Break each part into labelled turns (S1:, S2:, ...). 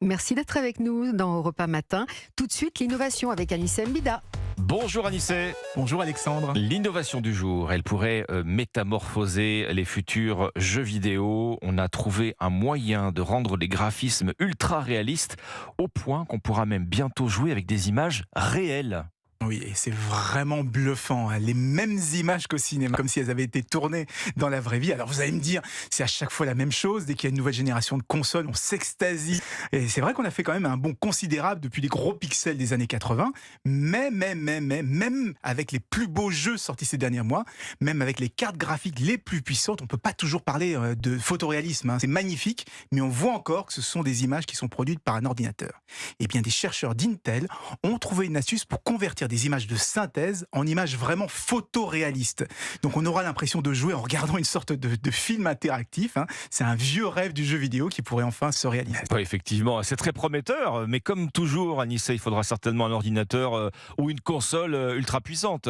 S1: Merci d'être avec nous dans Europe 1 Matin. Tout de suite, l'innovation avec Anissé Mbida.
S2: Bonjour Anissé.
S3: Bonjour Alexandre.
S2: L'innovation du jour, elle pourrait métamorphoser les futurs jeux vidéo. On a trouvé un moyen de rendre les graphismes ultra réalistes au point qu'on pourra même bientôt jouer avec des images réelles.
S3: Oui, et c'est vraiment bluffant, hein. Les mêmes images qu'au cinéma, comme si elles avaient été tournées dans la vraie vie. Alors vous allez me dire, c'est à chaque fois la même chose. Dès qu'il y a une nouvelle génération de consoles, on s'extasie. Et c'est vrai qu'on a fait quand même un bond considérable depuis les gros pixels des années 80. Mais même avec les plus beaux jeux sortis ces derniers mois, même avec les cartes graphiques les plus puissantes, on peut pas toujours parler de photoréalisme, hein. C'est magnifique, mais on voit encore que ce sont des images qui sont produites par un ordinateur. Et bien des chercheurs d'Intel ont trouvé une astuce pour convertir des images de synthèse en images vraiment photoréalistes. Donc on aura l'impression de jouer en regardant une sorte de film interactif, hein. C'est un vieux rêve du jeu vidéo qui pourrait enfin se réaliser.
S2: Oui, effectivement, c'est très prometteur, mais comme toujours, Anissé, il faudra certainement un ordinateur ou une console ultra puissante.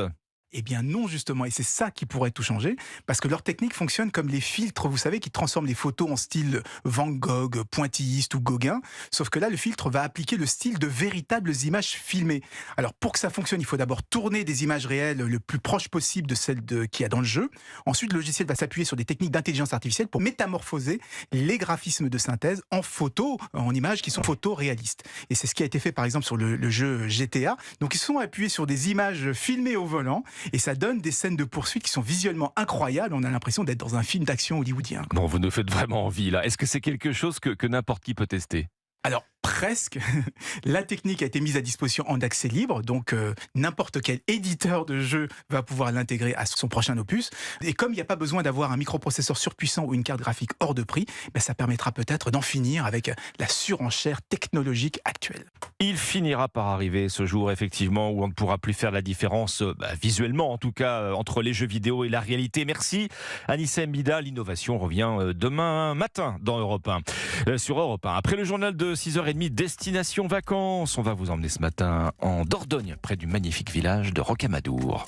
S3: Eh bien non, justement, et c'est ça qui pourrait tout changer, parce que leur technique fonctionne comme les filtres, vous savez, qui transforment les photos en style Van Gogh, pointilliste ou Gauguin, sauf que là, le filtre va appliquer le style de véritables images filmées. Alors pour que ça fonctionne, il faut d'abord tourner des images réelles le plus proche possible de celles qu'il y a dans le jeu. Ensuite, le logiciel va s'appuyer sur des techniques d'intelligence artificielle pour métamorphoser les graphismes de synthèse en photos, en images qui sont photoréalistes. Et c'est ce qui a été fait par exemple sur le jeu GTA. Donc ils se sont appuyés sur des images filmées au volant, et ça donne des scènes de poursuite qui sont visuellement incroyables. On a l'impression d'être dans un film d'action hollywoodien.
S2: Bon, vous nous faites vraiment envie là. Est-ce que c'est quelque chose que n'importe qui peut tester ?
S3: Alors, presque. La technique a été mise à disposition en accès libre, donc n'importe quel éditeur de jeu va pouvoir l'intégrer à son prochain opus. Et comme il n'y a pas besoin d'avoir un microprocesseur surpuissant ou une carte graphique hors de prix, ça permettra peut-être d'en finir avec la surenchère technologique actuelle.
S2: Il finira par arriver ce jour, effectivement, où on ne pourra plus faire la différence, visuellement en tout cas, entre les jeux vidéo et la réalité. Merci Anissé Mbida. L'innovation revient demain matin dans Europe 1, sur Europe 1. Après le journal de 6h30, Destination Vacances. On va vous emmener ce matin en Dordogne, près du magnifique village de Rocamadour.